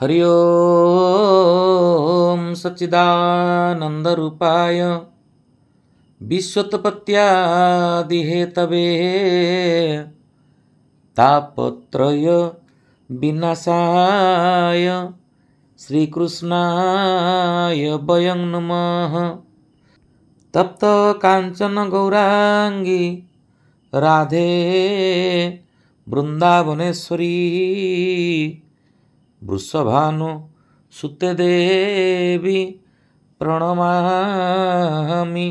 हरि ओम सच्चिदानंदरूपाय विश्वोत्पत्त्यादिहेतवे तापत्रय विनाशाय श्रीकृष्णाय वयं नमः। तप्त कांचन गौरांगी राधे वृंदावनेश्वरी वृषभानु सुते देवी प्रणमामि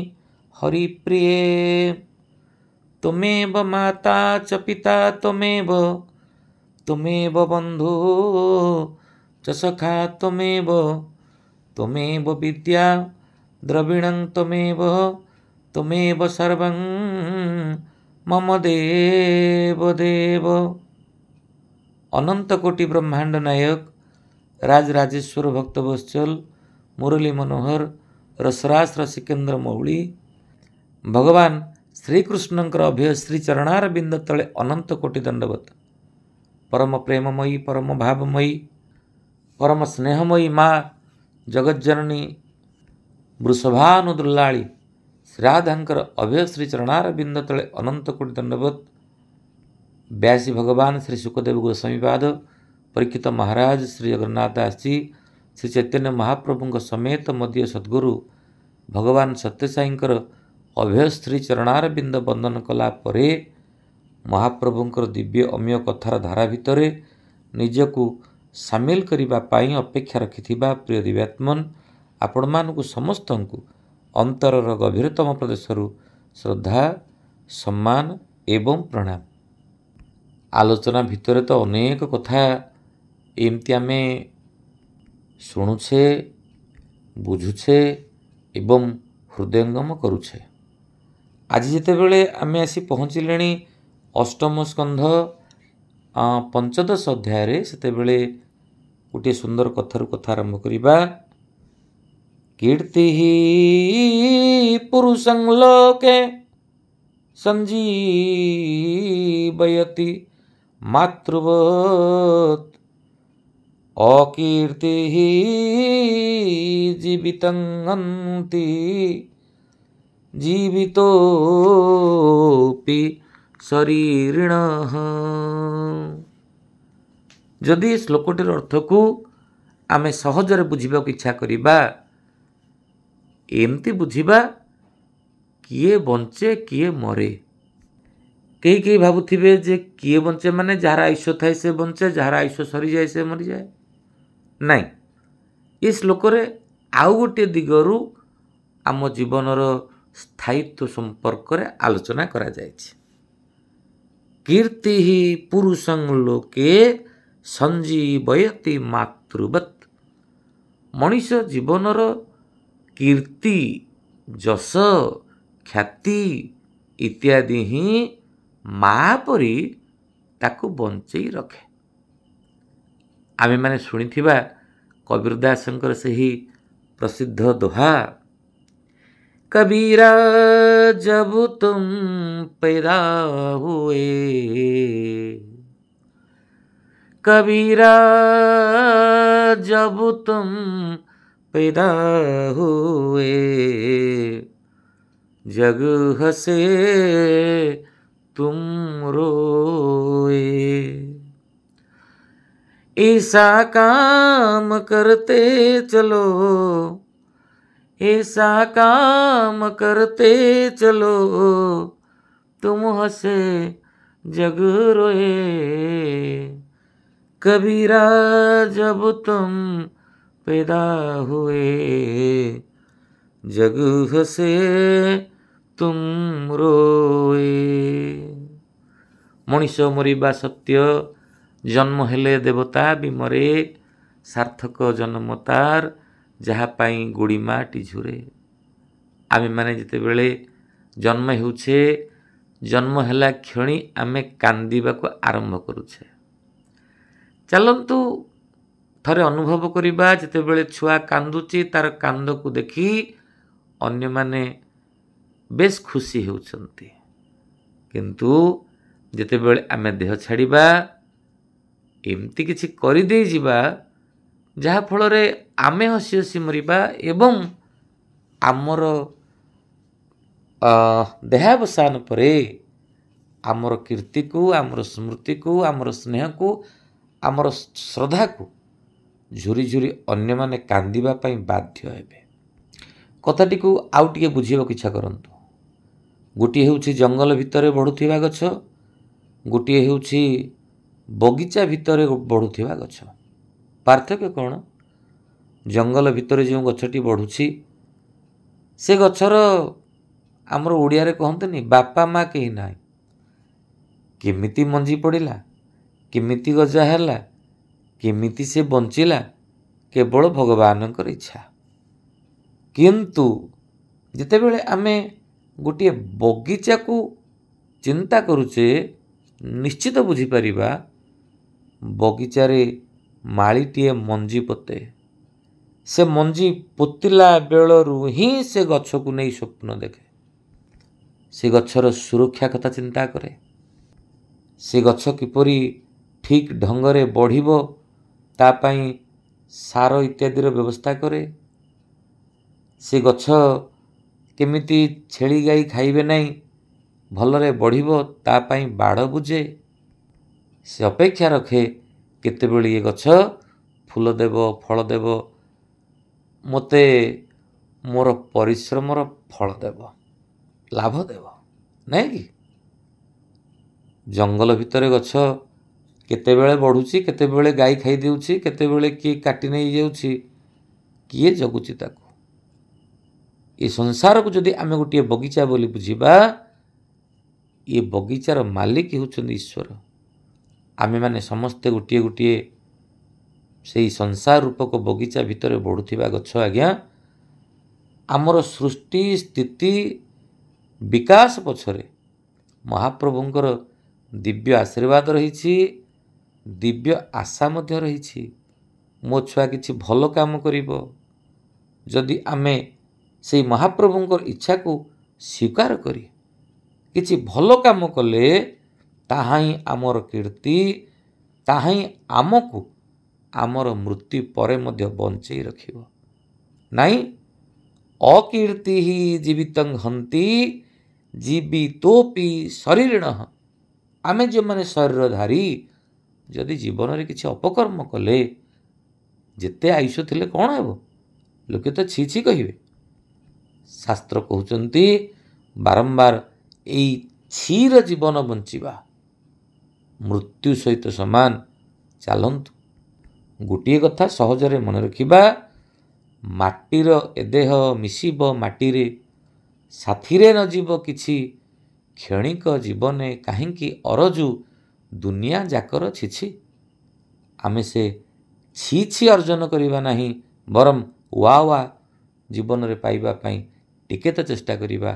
हरिप्रिये। त्वमेव माता च पिता त्वमेव बन्धु च सखा त्वमेव विद्या द्रविणं त्वमेव सर्वं मम देव देव। अनंत कोटि ब्रह्मांड नायक राजराजेश्वर भक्तवत्सल मुरली मनोहर रसरास रसिकेन्द्र मौली भगवान श्रीकृष्णंकर अभय श्री चरणार बिंद तले अनंत कोटि दंडवत। परम प्रेममयी परम भावमयी परम स्नेहमयी माँ जगज्जननी वृषभानुदुल्लाळी श्रीराधांकर अभय श्री चरणार बिंद तले अनंत कोटि दंडवत। व्यासी भगवान श्री सुखदेव गोस्वामीपाद परीक्षित महाराज श्री जगन्नाथ दास जी श्री चैतन्य महाप्रभु समेत मध्य सद्गुरु भगवान सत्यसाईंकर अभय श्री चरणार बिंद बंदन कला परे महाप्रभुंकर दिव्य अमीय कथार धारा भितरे निजकु सामिल करिबा पाई अपेक्षा रखिथिबा प्रिय दिव्यात्मन आपण मानकु समस्तंकु अंतरर गभीरतम प्रदेशरु श्रद्धा सम्मान एवं प्रणाम। आलोचना भितर तो अनेक कथा एमती आम शुणुछे बुझुछे एवं हृदयंगम करुछे। आज जितेबले आम आसी पहुँचले अष्टम स्कंध पंचदश अध्याय सेतेबले गोटे सुंदर कथार कथा आरंभ करिबा। कीर्ति पुरुषं लोके संजीवयति मातृवत् अकीर्ति जीवितं हन्ति जीवितोऽपि शरीरिणः। जदि श्लोकटीर अर्थ को आमे सहजरे बुझिबा इच्छा करिबा एमती बुझिबा किए बंचे किए मरे। कई कई भावुथिबे जे किए बंचे माने जार आयुष्य थाए से बंचे जार आयुष्य सरी जाए से मरी जाए। नहीं, ये श्लोक आउ गोटे दिगरु आम जीवनर स्थायित्व संपर्क आलोचना करा जायछि। कीर्ति पुरुषं लोके संजीवयति मातृवत्। मनीष जीवनर कीर्ति जस ख्याति इत्यादि ही माँ परी ताकू बंचई रखे। आमे माने शुणिथिबा कबीरदासंकर सही प्रसिद्ध दोहा, कबीरा जब तुम पैदा हुए, कबीरा जब तुम पैदा हुए, जग हसे तुम रोए। ऐसा काम करते चलो, ऐसा काम करते चलो, तुम हसे जग रोए। कबीरा जब तुम पैदा हुए, जग हसे तुम रोए। मनीष मरिबा सत्य, जन्म हेले देवता भी मरे, सार्थक जन्म तार जहा पाई गुड़ी माटी झुरे। आमे माने जितेबेले जन्म हेउछे, जन्म हेला क्षणी आमे कांदिबा को आरंभ करुछे। चलंतु थरे अनुभव करिबा, जितेबेले छुआ कांदुची तार कांद को देखी अन्य माने बेस खुशी होउछंती, किंतु ଯେତେବେଳେ ଆମେ ଦେହ ଛାଡ଼ିବା ଏମିତି କିଛି କରିଦେଇ ଯିବା जहा फल आमे हसी हसी मरिबा एवं आमर देहावसान परे आमर कीर्ति को, आमर स्मृति को, आमर स्नेह को, आमर श्रद्धा को झुरी झुरी अन्य माने कांदिबा पई बाध्य हेबे। कथाटी को आउ टिके बुझिबाक इच्छा करंतु। गोटे हेउछि जंगल भितरे बढ़ुथिबा गछ, गोटे हेउछि बगीचा भितरे बढ़ुथिबा गछ। पार्थक्य कौन? जंगल भितरे जो गछटी बढ़ुछि से गछर आमर ओडिया रे कहंतनी बापा माँ कहीं ना, केमिति मंजी पड़िला, केमिति गजा हैला, केमिति से बंचिला केवल भगवान इच्छा। किंतु जितेबेले आमे गोटे बगीचा को चिंता करुचे निश्चित बुझी परिबा बगीचारे मालीटीए मंजी पोते, से मंजी पोतिला बेलरू ही से गछ को नहीं स्वप्न देखे, से गछर सुरक्षा कथा चिंता करे, से गछ किपरि ठीक ढंगरे बढ़िबो ता पई सार इत्यादि व्यवस्था करे, से गछ केमिति छेली गाई खाइबे नहीं भलरे बढ़िबो ता पई बाड़ बुझे, से अपेक्षा रखे केतेबेले ये गछ फूल देव फल देव, मते मोर परिश्रमर फल देव, लाभ देव नहीं कि? जंगल भितरे गछ केतेबेले बढ़ुची, केतेबेले गाई खाई देउची, केतेबेले किए काटी नहीं जाउची, किए जगुची ताकू। ये संसार को जदि आमे गोटे बगीचा बोली बुझिबा, ये बगीचार मालिक होउछन ईश्वर। आमे माने समस्ते गोटे गोटे से संसार रूपक बगीचा भितर बढ़ुथिबा गछ आज्ञा आमर सृष्टि स्थिति विकास पछरे महाप्रभुंकर दिव्य आशीर्वाद रही, दिव्य आशा मध्य रही। मो छुआ किछि भल काम करिवो, जदि आमे से महाप्रभुंकर इच्छा को स्वीकार करी किछि भल काम कले, ताहाई आमर कीर्ति, ताहाई आमको आमर मृत्यु परे मध्य बंचई रखिबो। नाई अकीर्ति ही जीवितं हंती जीवितोपि शरीरिणः। आमे जो माने शरीरधारी जदि जीवन रे किछि अपकर्म कले, जेते आयुष्य थिले कौन हेबो? लोके तो छी छी कहिबे। शास्त्र कहउचंती बारंबार एई छीर जीवन बंचिबा मृत्यु सहित समान। चलंतु गोटे कथा सहजरे मन रखिबा, माटीर एदेह मिसिब माटीरे, साथीरे न जीव किछि क्षणिक जीवने काहींकि अरजु दुनिया जाकर छिछि। आमे से छी छी अर्जन करिबा नाही, बरम वा वा जीवन रे पाइबा पई टिके तो चेष्टा करिबा,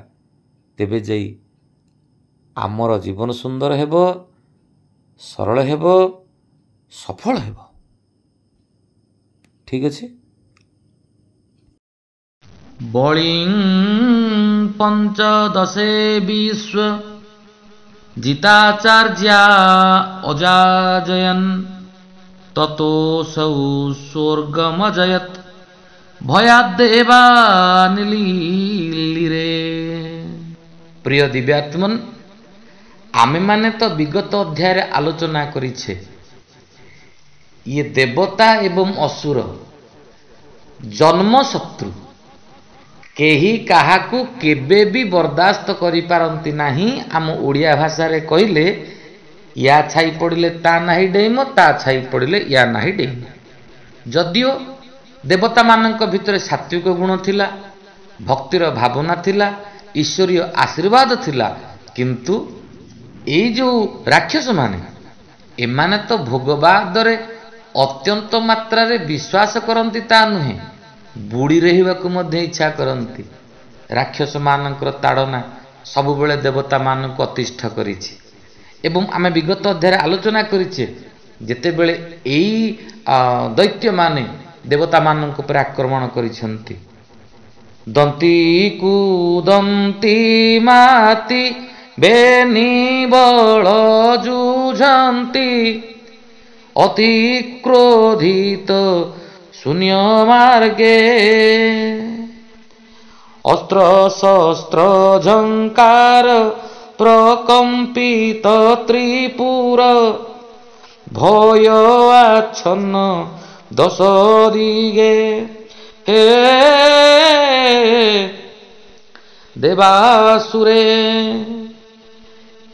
तेबे जाई आमर जीवन सुंदर हेबो, सरल हेबो, सफल हेबो। ठीक अछि। बलिं पंचदशे विश्व जिताचार्या अजाजयन् ततोऽसौ स्वर्गमजयत् भयाद्देवा निलीलिरे। प्रिय दिव्यात्मन, आमे माने तो विगत अध्याय आलोचना करिछे ये देवता एवं असुर जन्म शत्रु केही काहाकू केबे भी बर्दाश्त करि पारंती नाही। आम ओडिया भाषा रे कहिले या छाई पड़िले ता नाही डेइम, ता छाई पड़िले या नाही डेइम। जदियो देवता मानक भितरे सात्विक गुण थिला, भक्तिर भावना थिला, ईश्वरीय आशीर्वाद थिला, किंतु एई जो राक्षस माने एमाने तो भोगवाद रे अत्यंत मात्रा रे विश्वास करंती ता नुहे, बुड़ी रहिबाकू मध्य इच्छा करंती। राक्षस मानकर ताड़ना सबु बेले देवता मानक अतिष्ठ करिछि एवं आमे विगत अध्याय आलोचना करिछे जेते बेले एई दैत्य माने देवता मानक पर आक्रमण करिसंती। दंती कुदंती माती बेनी बळ जुझंती अति क्रोधित শূন্য মার্গে অস্ত্র শস্ত্র ঝঙ্কার প্রকম্পিত ত্রিপুর ভয় আচ্ছন্ন দশ দিগে হে দেবাসুরে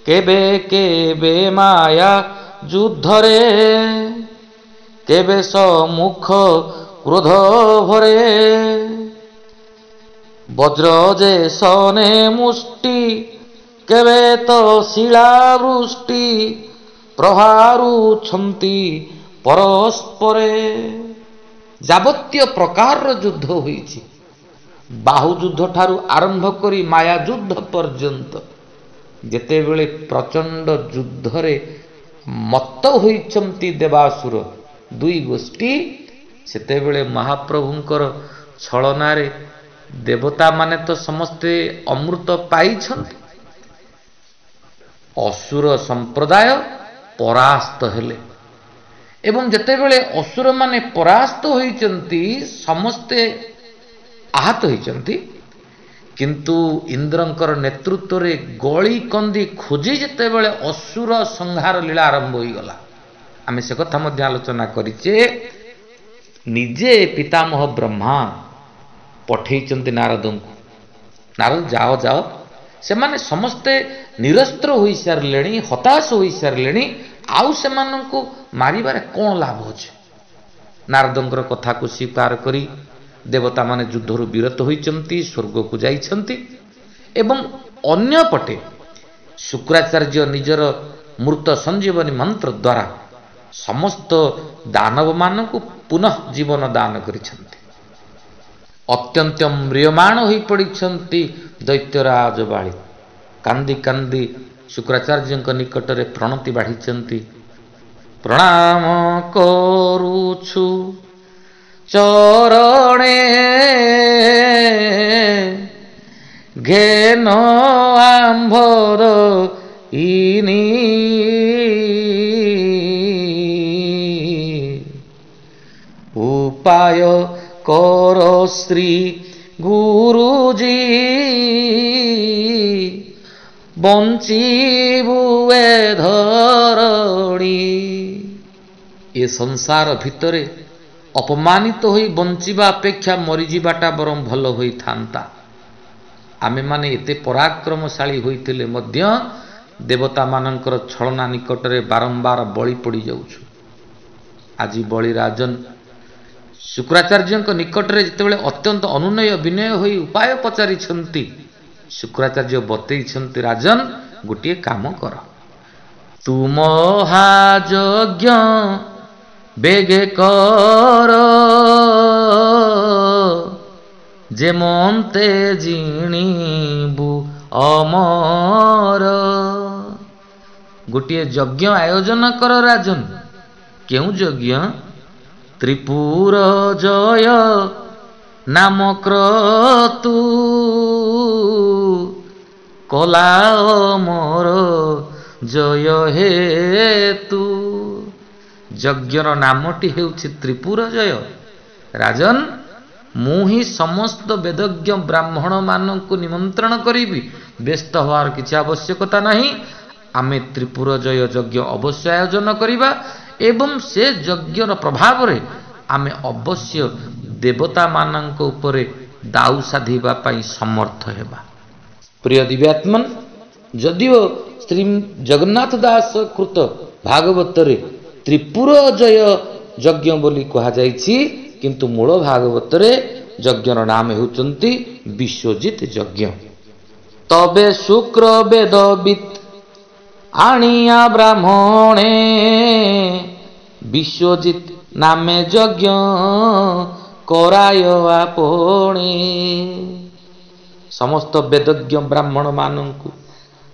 কেবে কেবে মায়া যুদ্ধরে কেবে সম্মুখ ক্রোধ ভরে বজ্র যে সনে মুষ্টি কেবে তো শিଳାବୃଷ୍ଟି ପ୍ରହାରୁଛନ୍ତି ପରସ୍ପରେ। ଯାବତୀୟ ପ୍ରକାରର ଯୁଦ୍ଧ ହୋଇଛି, ବାହୁ ଯୁଦ୍ଧ ଠାରୁ ଆରମ୍ଭ କରି ମାୟା ଯୁଦ୍ଧ ପର୍ଯ୍ୟନ୍ତ। ଯେତେବେଳେ ପ୍ରଚଣ୍ଡ ଯୁଦ୍ଧରେ ମତ୍ତ ହୋଇଛନ୍ତି ଦେବାସୁର ଦୁଇ ଗୋଷ୍ଠୀ, ସେତେବେଳେ ମହାପ୍ରଭୁଙ୍କର ଛଳନାରେ ଦେବତାମାନେ ତ ସମସ୍ତେ ଅମୃତ ପାଇଛନ୍ତି, ଅସୁର ସମ୍ପ୍ରଦାୟ ପରାସ୍ତ ହେଲେ। ଏବଂ ଯେତେବେଳେ ଅସୁରମାନେ ପରାସ୍ତ ହୋଇଛନ୍ତି, ସମସ୍ତେ ଆହତ ହୋଇଛନ୍ତି, କିନ୍ତୁ ଇନ୍ଦ୍ରଙ୍କର ନେତୃତ୍ୱରେ ଗଳି କନ୍ଦି ଖୋଜି ଯେତେବେଳେ ଅସୁର ସଂହାର ଲୀଳା ଆରମ୍ଭ ହୋଇଗଲା, ଆମେ ସେ କଥା ମଧ୍ୟ ଆଲୋଚନା କରିଛେ। ନିଜେ ପିତାମହ ବ୍ରହ୍ମା ପଠେଇଛନ୍ତି ନାରଦଙ୍କୁ, ନାରଦ ଯାଅ ଯାଅ, ସେମାନେ ସମସ୍ତେ ନିରସ୍ତ୍ର ହୋଇସାରିଲେଣି, ହତାଶ ହୋଇସାରିଲେଣି, ଆଉ ସେମାନଙ୍କୁ ମାରିବାରେ କ'ଣ ଲାଭ ଅଛି। ନାରଦଙ୍କର କଥାକୁ ସ୍ୱୀକାର କରି ଦେବତାମାନେ ଯୁଦ୍ଧରୁ ବିରତ ହୋଇଛନ୍ତି, ସ୍ୱର୍ଗକୁ ଯାଇଛନ୍ତି। ଏବଂ ଅନ୍ୟପଟେ ଶୁକ୍ରାଚାର୍ଯ୍ୟ ନିଜର ମୃତ ସଞ୍ଜୀବନୀ ମନ୍ତ୍ର ଦ୍ୱାରା ସମସ୍ତ ଦାନବମାନଙ୍କୁ ପୁନଃ ଜୀବନ ଦାନ କରିଛନ୍ତି। ଅତ୍ୟନ୍ତ ମ୍ରିୟମାଣ ହୋଇପଡ଼ିଛନ୍ତି ଦୈତ୍ୟରାଜ ବାଳି। କାନ୍ଦି କାନ୍ଦି ଶୁକ୍ରାଚାର୍ଯ୍ୟଙ୍କ ନିକଟରେ ପ୍ରଣତି ବାଢ଼ିଛନ୍ତି। ପ୍ରଣାମ କରୁଛୁ ଚରଣେ ଘେନ ଆମ୍ଭର ଇନି ଉପାୟ କର ଶ୍ରୀ ଗୁରୁଜୀ ବଞ୍ଚିବୁ ଏ ଧରଣୀ। ଏ ସଂସାର ଭିତରେ ଅପମାନିତ ହୋଇ ବଞ୍ଚିବା ଅପେକ୍ଷା ମରିଯିବାଟା ବରଂ ଭଲ ହୋଇଥାନ୍ତା। ଆମେମାନେ ଏତେ ପରାକ୍ରମଶାଳୀ ହୋଇଥିଲେ ମଧ୍ୟ ଦେବତାମାନଙ୍କର ଛଳନା ନିକଟରେ ବାରମ୍ବାର ବଳି ପଡ଼ିଯାଉଛୁ। ଆଜି ବଳିରାଜନ ଶୁକ୍ରାଚାର୍ଯ୍ୟଙ୍କ ନିକଟରେ ଯେତେବେଳେ ଅତ୍ୟନ୍ତ ଅନୁନୟ ବିନୟ ହୋଇ ଉପାୟ ପଚାରିଛନ୍ତି, ଶୁକ୍ରାଚାର୍ଯ୍ୟ ବତେଇଛନ୍ତି, ରାଜନ ଗୋଟିଏ କାମ କର, ତୁ ମହାଯଜ୍ଞ ବେଗେ କର, ଯେ ମନ୍ତେ ଜିଣିବୁ ଅମର। ଗୋଟିଏ ଯଜ୍ଞ ଆୟୋଜନ କର ରାଜନ। କେଉଁ ଯଜ୍ଞ? ତ୍ରିପୁର ଜୟ ନାମ କ୍ରତୁ କଲା ଅମର ଜୟ ହେତୁ। ଯଜ୍ଞର ନାମଟି ହେଉଛି ତ୍ରିପୁର ଜୟ। ରାଜନ, ମୁଁ ହିଁ ସମସ୍ତ ବେଦଜ୍ଞ ବ୍ରାହ୍ମଣମାନଙ୍କୁ ନିମନ୍ତ୍ରଣ କରିବି, ବ୍ୟସ୍ତ ହେବାର କିଛି ଆବଶ୍ୟକତା ନାହିଁ। ଆମେ ତ୍ରିପୁର ଜୟ ଯଜ୍ଞ ଅବଶ୍ୟ ଆୟୋଜନ କରିବା ଏବଂ ସେ ଯଜ୍ଞର ପ୍ରଭାବରେ ଆମେ ଅବଶ୍ୟ ଦେବତାମାନଙ୍କ ଉପରେ ଦାଉ ସାଧିବା ପାଇଁ ସମର୍ଥ ହେବା। ପ୍ରିୟ ଦିବ୍ୟାତ୍ମନ୍, ଯଦିଓ ଶ୍ରୀ ଜଗନ୍ନାଥ ଦାସ କୃତ ଭାଗବତରେ ତ୍ରିପୁର ଜୟ ଯଜ୍ଞ ବୋଲି କୁହାଯାଇଛି, କିନ୍ତୁ ମୂଳ ଭାଗବତରେ ଯଜ୍ଞର ନାମ ହେଉଛନ୍ତି ବିଶ୍ୱଜିତ ଯଜ୍ଞ। ତବେ ଶୁକ୍ର ବେଦବିତ୍ ଆଣିଆ ବ୍ରାହ୍ମଣେ, ବିଶ୍ୱଜିତ ନାମେ ଯଜ୍ଞ କରାୟ ଆପଣେ। ସମସ୍ତ ବେଦଜ୍ଞ ବ୍ରାହ୍ମଣମାନଙ୍କୁ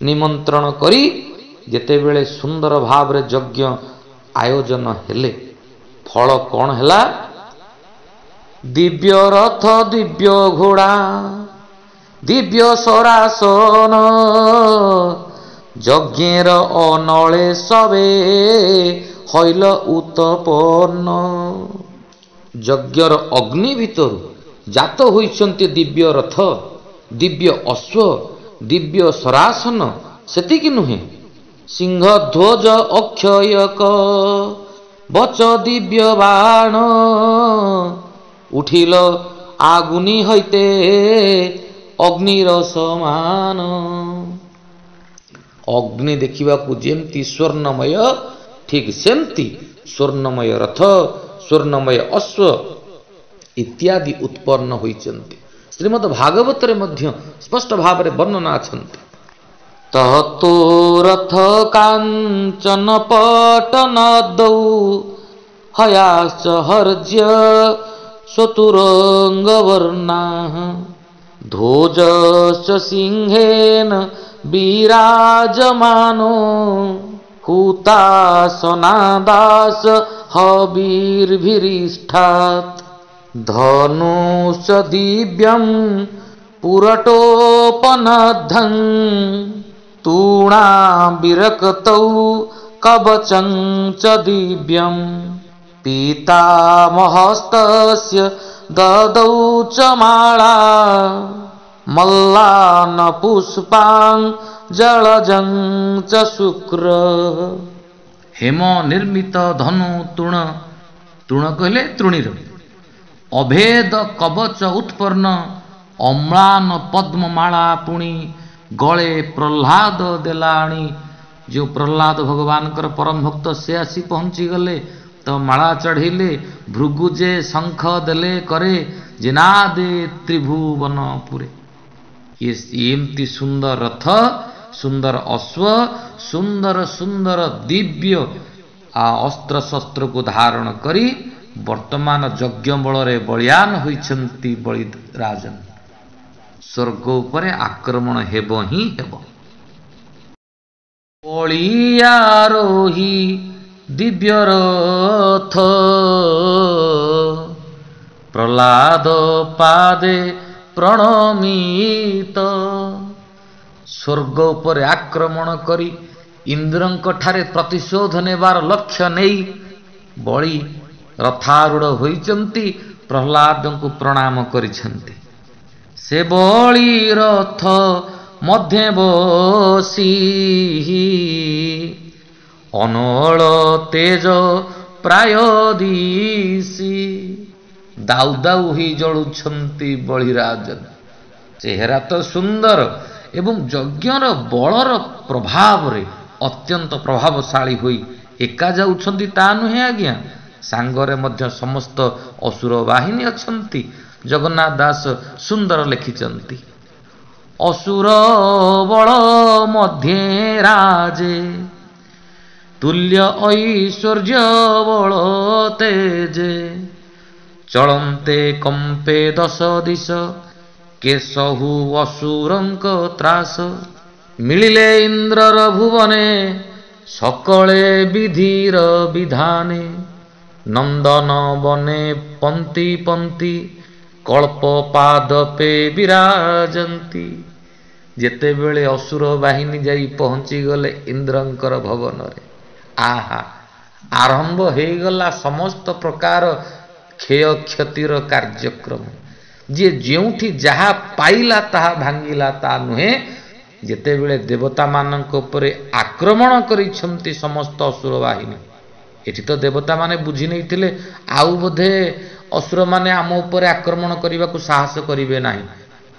ନିମନ୍ତ୍ରଣ କରି ଯେତେବେଳେ ସୁନ୍ଦର ଭାବରେ ଯଜ୍ଞ ଆୟୋଜନ ହେଲେ, ଫଳ କ'ଣ ହେଲା? ଦିବ୍ୟ ରଥ, ଦିବ୍ୟ ଘୋଡ଼ା, ଦିବ୍ୟ ସରାସନ, ଯଜ୍ଞର ଅନଳେ ସବେ ହଇଲ ଉତପନ। ଯଜ୍ଞର ଅଗ୍ନି ଭିତରୁ ଜାତ ହୋଇଛନ୍ତି ଦିବ୍ୟ ରଥ, ଦିବ୍ୟ ଅଶ୍ୱ, ଦିବ୍ୟ ସରାସନ। ସେତିକି ନୁହେଁ, ସିଂହଧ୍ୱଜ ଅକ୍ଷୟକ ବଚ ଦିବ୍ୟ ବାଣ, ଉଠିଲ ଆଗୁନି ହଇତେ ଅଗ୍ନିର ସମାନ। ଅଗ୍ନି ଦେଖିବାକୁ ଯେମିତି ସ୍ୱର୍ଣ୍ଣମୟ, ଠିକ୍ ସେମିତି ସ୍ୱର୍ଣ୍ଣମୟ ରଥ, ସ୍ୱର୍ଣ୍ଣମୟ ଅଶ୍ୱ ଇତ୍ୟାଦି ଉତ୍ପନ୍ନ ହୋଇଛନ୍ତି। ଶ୍ରୀମଦ୍ ଭାଗବତରେ ମଧ୍ୟ ସ୍ପଷ୍ଟ ଭାବରେ ବର୍ଣ୍ଣନା ଅଛନ୍ତି। ତହତୋ ରଥ କାଞ୍ଚନ ପଟନଦୌ ହୟାଶ୍ଚ ହର୍ଜ୍ୟ ଚତୁରଙ୍ଗବର୍ଣ୍ଣା, ଧ୍ୱଜଶ୍ଚ ସିଂହେନ ବିରାଜମାନೋ, हुतासनादास हवीर्भिरिष्ठात्, धनुश्च दिव्यं पुरटोपनद्धं, तूणाविरक्तौ कवचं च दिव्यं, पीतामहस्तस्य ददौ च माला, मल्लान पुष्पां जलजं च शुक्र। हेम निर्मित धनु तृण, तृण कहले तृणीर, अभेद कवच उत्पन्न, अम्लान पद्ममाला पुणी गले प्रह्लाद देलाणी। जो प्रह्लाद भगवानकर परम भक्त से आसी पहुँची गले तो माला चढ़ेले, भृगुजे शंख देले करे, जिनादे त्रिभुवन पुरे। ये एमती सुंदर रथ, सुंदर अश्व, सुंदर सुंदर दिव्य अस्त्र शस्त्र को धारण करी वर्तमान यज्ञ बଳରେ बलियान होइछन्ति बलिराजन। स्वर्ग उपरे आक्रमण हेब ही हेब। बलियारोही दिव्य रथ, प्रह्लाद पादे प्रणमित। स्वर्ग उपरे आक्रमण करी इंद्रଙ୍କ ଠାରେ प्रतिशोध नेबार लक्ष्य नहीं बलि रथारूढ़ होइचन्ति, प्रह्लादଙ୍କୁ प्रणाम करिछन्ति। से बलि रथ मध्ये बसी, अनल तेज प्राय दिसी। दाउ दाउ ही जलुछन्ति बलिराजन। चेहरा तो सुंदर एवं यज्ञर बलर प्रभाव रे अत्यंत प्रभावशाली होई एका जाउछन्ति ता नुहे आज्ञा, सांगरे मध्य समस्त असुर बाहिनी अछन्ति। जगन्नाथ दास सुंदर लिखिचन्ति। असुर बल मध्ये राजे, तुल्य ऐश्वर्य बल तेजे, चलन्ते कंपे दश दिश, केशहु असुरंक त्रास। मिलिले इंद्रर भुवने, सकले विधिर विधाने, नंदन बने पंक्ति पंक्ति, कल्प पादपे विराजन्ति। जेते बेले असुर बाहिनी जाई पहुंची गले इंद्रंकर भवन रे, आहा आरंभ हे गला समस्त प्रकार क्षय क्षतिर कार्यक्रम। जे जेउठी जहा पाइला ताहा भांगिला ता नुहे। जेते बेले देवता मानक उपरे आक्रमण करिछन्ति समस्त असुर बाहिनी, एठी तो देवता माने बुझी नैथिले आउ बोधे असुर माने आम उपरे आक्रमण करने को साहस करिवे नाही।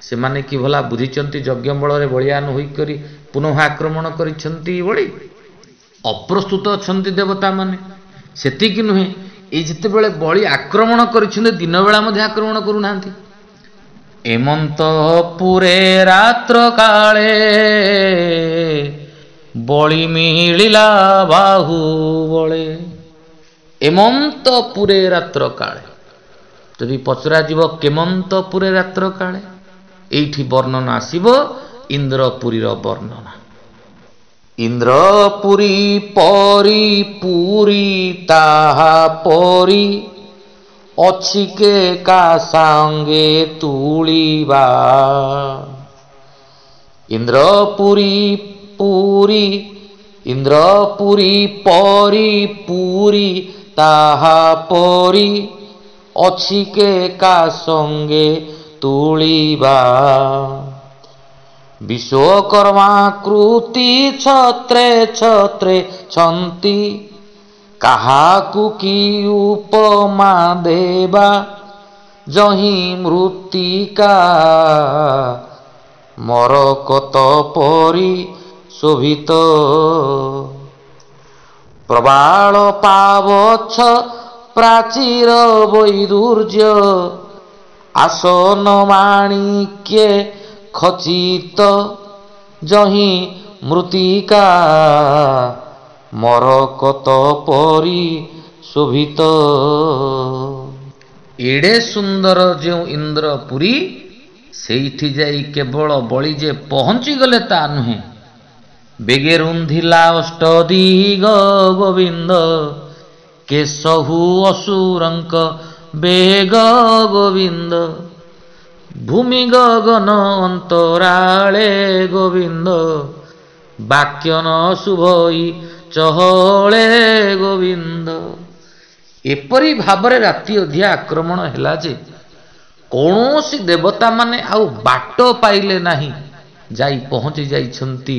से माने कि भला बुझिचन्ति यज्ञ बଳରେ बलियान होई करी पुनः आक्रमण करिछन्ति बळी। अप्रस्तुत अछन्ति देवता माने। सेतिकी नुहे, ए जेते बेले बळी आक्रमण करिछन्ति दिन बेला मध्ये आक्रमण करू नांती। एमंत पुरे रात्र काले, बळी मिलिला बाहु बळे। एमंत पुरे रात्र काले, जदि पचरा जीव केमंत पुरे रात्र काले, एठी वर्णना आसिब इंद्रपुरीर वर्णना। इंद्रपुरी परी पुरी ताहा परी, अछि के का सांगे तुलिबा। इंद्रपुरी पुरी, इंद्रपुरी परी पुरी ताहा परी, ଅଛି କେ କା ସଙ୍ଗେ ତୁଳିବା। ବିଶ୍ୱକର୍ମା କୃତି ଛତ୍ରେ ଛତ୍ରେ ଛନ୍ତି, କାହାକୁ କି ଉପମା ଦେବା। ଯହିଁ ମୃତ୍ତିକା ମରକତ ପରି ଶୋଭିତ। ପ୍ରବାଳ ପାବଚ୍ଛ ପ୍ରାଚୀର ବୈଦୁର୍ଯ୍ୟ, ଆସନ ମାଣିକ୍ୟେ ଖଚିତ। ଯହିଁ ମୃତ୍ତିକା ମରକତ ପରି ଶୋଭିତ। ଏଡ଼େ ସୁନ୍ଦର ଯେଉଁ ଇନ୍ଦ୍ରପୁରୀ, ସେଇଠି ଯାଇ କେବଳ ବଳି ଯେ ପହଞ୍ଚିଗଲେ ତା ନୁହେଁ। ବେଗେ ରୁନ୍ଧିଲା ଅଷ୍ଟଦିଗ ଗୋବିନ୍ଦ, କେଶହୁ ଅସୁରଙ୍କ ବେଗ ଗୋବିନ୍ଦ। ଭୂମି ଗଗନ ଅନ୍ତରାଳେ ଗୋବିନ୍ଦ, ବାକ୍ୟ ନ ଶୁଭଇ ଚହଳେ ଗୋବିନ୍ଦ। ଏପରି ଭାବରେ ରାତି ଅଧିଆ ଆକ୍ରମଣ ହେଲା ଯେ କୌଣସି ଦେବତାମାନେ ଆଉ ବାଟ ପାଇଲେ ନାହିଁ, ଯାଇ ପହଞ୍ଚି ଯାଇଛନ୍ତି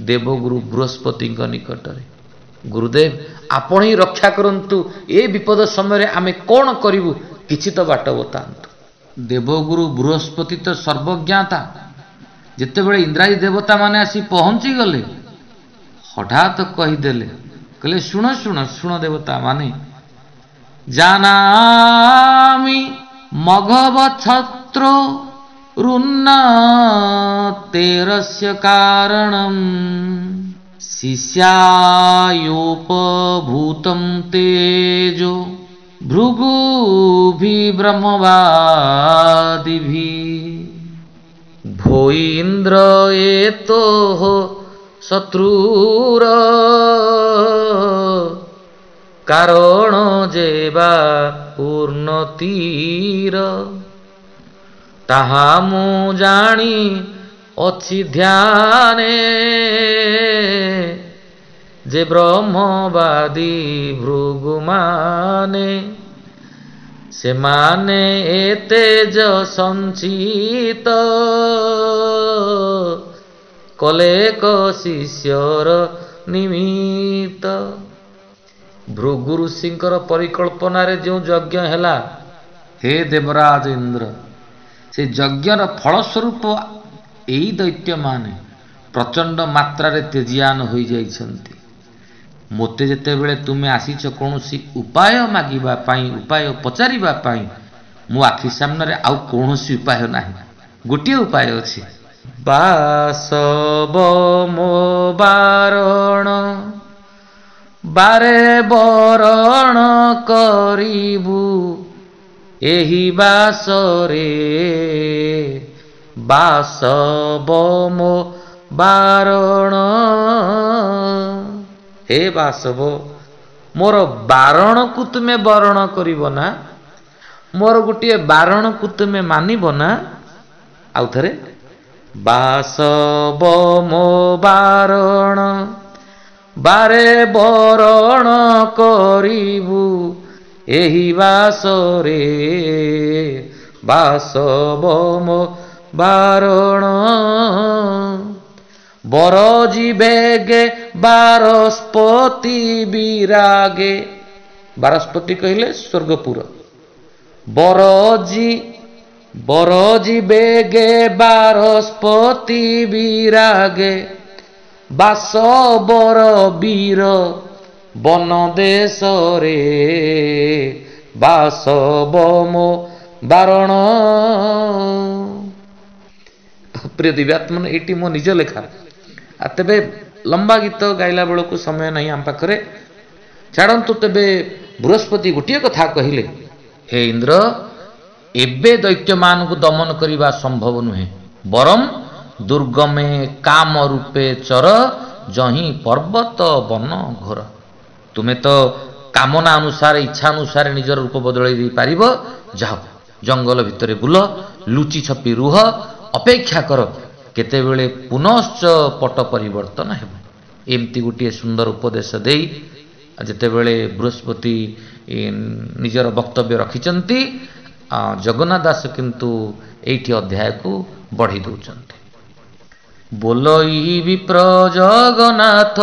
ଦେବଗୁରୁ ବୃହସ୍ପତିଙ୍କ ନିକଟରେ। ଗୁରୁଦେବ, ଆପଣ ହିଁ ରକ୍ଷା କରନ୍ତୁ, ଏ ବିପଦ ସମୟରେ ଆମେ କ'ଣ କରିବୁ, କିଛି ତ ବାଟ ବତାନ୍ତୁ। ଦେବଗୁରୁ ବୃହସ୍ପତି ତ ସର୍ବଜ୍ଞାତା। ଯେତେବେଳେ ଇନ୍ଦ୍ରାଦି ଦେବତାମାନେ ଆସି ପହଞ୍ଚିଗଲେ, ହଠାତ୍ କହିଦେଲେ, କହିଲେ ଶୁଣ ଶୁଣ ଶୁଣ ଦେବତାମାନେ, ଜାନାମି ମଘବ ଛତ୍ରୋ ରୁନ୍ନତେରସ୍ୟ କାରଣମ୍, ଶିଷ୍ୟାୟୋପଭୂତಂ ତେଜୋ ଭୃଗୁଭି ବ୍ରହ୍ମବାଦିଭି। ଭୋ ଇନ୍ଦ୍ର ଏତୋଃ ଶତ୍ରୁର, କାରଣ ଯେବା ଉନ୍ନତିର। ତାହା ମୁଁ ଜାଣି ଅଛି ଧ୍ୟାନେ, ଯେ ବ୍ରହ୍ମବାଦୀ ଭୃଗୁମାନେ। ସେମାନେ ଏ ତେଜ ସଞ୍ଚିତ, କଲେ କ ଶିଷ୍ୟର ନିମିତ୍ତ। ଭୃଗୁ ଋଷିଙ୍କର ପରିକଳ୍ପନାରେ ଯେଉଁ ଯଜ୍ଞ ହେଲା, ହେ ଦେବରାଜ ଇନ୍ଦ୍ର, ସେ ଯଜ୍ଞର ଫଳସ୍ୱରୂପ ଏଇ ଦୈତ୍ୟମାନେ ପ୍ରଚଣ୍ଡ ମାତ୍ରାରେ ତେଜିୟାନ ହୋଇଯାଇଛନ୍ତି। ମୋତେ ଯେତେବେଳେ ତୁମେ ଆସିଛ କୌଣସି ଉପାୟ ମାଗିବା ପାଇଁ, ଉପାୟ ପଚାରିବା ପାଇଁ, ମୋ ଆଖି ସାମ୍ନାରେ ଆଉ କୌଣସି ଉପାୟ ନାହିଁ। ଗୋଟିଏ ଉପାୟ ଅଛି। ବାସବ ମୋ ବାରଣ, ବାରେ ବରଣ କରିବୁ ଏହି ବାସରେ। ବାସବ ମୋ ବାରଣ, ହେ ବାସବ, ମୋର ବାରଣକୁ ତୁମେ ବରଣ କରିବ ନା? ମୋର ଗୋଟିଏ ବାରଣକୁ ତୁମେ ମାନିବ ନା? ଆଉ ଥରେ, ବାସବ ମୋ ବାରଣ, ବାରେ ବରଣ କରିବୁ ଏହି ବାସରେ। ବାସବ ମୋ ବାରଣ, ବର ଯିବେଗେ ବାରସ୍ପତି ବିରାଗେ। ବାରସ୍ପତି କହିଲେ ସ୍ୱର୍ଗପୁର। ବର ଯିବେଗେ ବାରସ୍ପତି ବିରାଗେ, ବାସବର ବୀର ବନ ଦେଶରେ। ବାସବ ମୋ ବାରଣ। ପ୍ରିୟ ଦିବ୍ୟାତ୍ମନ, ଏଇଟି ମୋ ନିଜ ଲେଖା। ତେବେ ଲମ୍ବା ଗୀତ ଗାଇଲା ବେଳକୁ ସମୟ ନାହିଁ ଆମ ପାଖରେ। ଛାଡ଼ନ୍ତୁ, ତେବେ ବୃହସ୍ପତି ଗୋଟିଏ କଥା କହିଲେ, ହେ ଇନ୍ଦ୍ର, ଏବେ ଦୈତ୍ୟମାନଙ୍କୁ ଦମନ କରିବା ସମ୍ଭବ ନୁହେଁ। ବରଂ ଦୁର୍ଗମେ କାମ ରୂପେ ଚର, ଯହିଁ ପର୍ବତ ବନ ଘୋର। ତୁମେ ତ କାମନା ଅନୁସାରେ, ଇଚ୍ଛା ଅନୁସାରେ ନିଜର ରୂପ ବଦଳାଇ ଦେଇପାରିବ। ଯାଅ, ଜଙ୍ଗଲ ଭିତରେ ବୁଲ, ଲୁଚି ଛପି ରୁହ, ଅପେକ୍ଷା କର କେତେବେଳେ ପୁନଶ୍ଚ ପଟ ପରିବର୍ତ୍ତନ ହେବ। ଏମିତି ଗୋଟିଏ ସୁନ୍ଦର ଉପଦେଶ ଦେଇ ଯେତେବେଳେ ବୃହସ୍ପତି ନିଜର ବକ୍ତବ୍ୟ ରଖିଛନ୍ତି, ଜଗନ୍ନାଥ ଦାସ କିନ୍ତୁ ଏଇଠି ଅଧ୍ୟାୟକୁ ବଢ଼େଇ ଦେଉଛନ୍ତି। ବୋଲଇ ବିପ୍ର ଜଗନ୍ନାଥ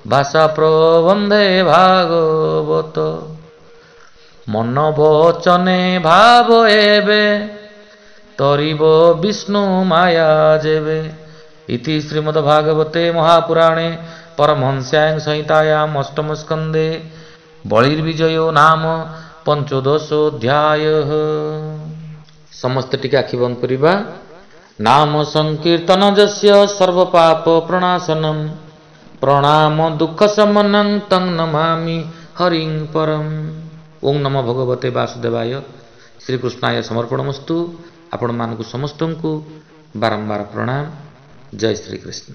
ଭାଷା ପ୍ରବନ୍ଧେ ଭାଗବତ, ମନ ବଚନେ ଭାବ ଏବେ ତରିବ ବିଷ୍ଣୁ ମାୟା ଯେବେ। ଇତି ଶ୍ରୀମଦ୍ ଭାଗବତେ ମହାପୁରାଣେ ପରମହଂସ୍ୟାଂ ସଂହିତାୟାମ୍ ଅଷ୍ଟମ ସ୍କନ୍ଧେ ବଳିର୍ବିଜୟୋ ନାମ ପଞ୍ଚଦଶୋऽଧ୍ୟାୟଃ। ସମସ୍ତେ ଟିକେ ଆଖି ବନ୍ଦ କରିବା। ନାମ ସଂକୀର୍ତ୍ତନ ଯସ୍ୟ ସର୍ବ ପାପ ପ୍ରଣାଶନମ୍ ପ୍ରଣାମ ଦୁଃଖ ଶମନଂ ତଂ ନମାମି ହରିଂ ପରମ୍। ଓಂ ନମୋ ଭଗବତେ ବାସୁଦେବାୟ। ଶ୍ରୀକୃଷ୍ଣାୟ ସମର୍ପଣମସ୍ତୁ। ଆପଣମାନଙ୍କୁ ସମସ୍ତଙ୍କୁ ବାରମ୍ବାର ପ୍ରଣାମ। ଜୟ ଶ୍ରୀକୃଷ୍ଣ।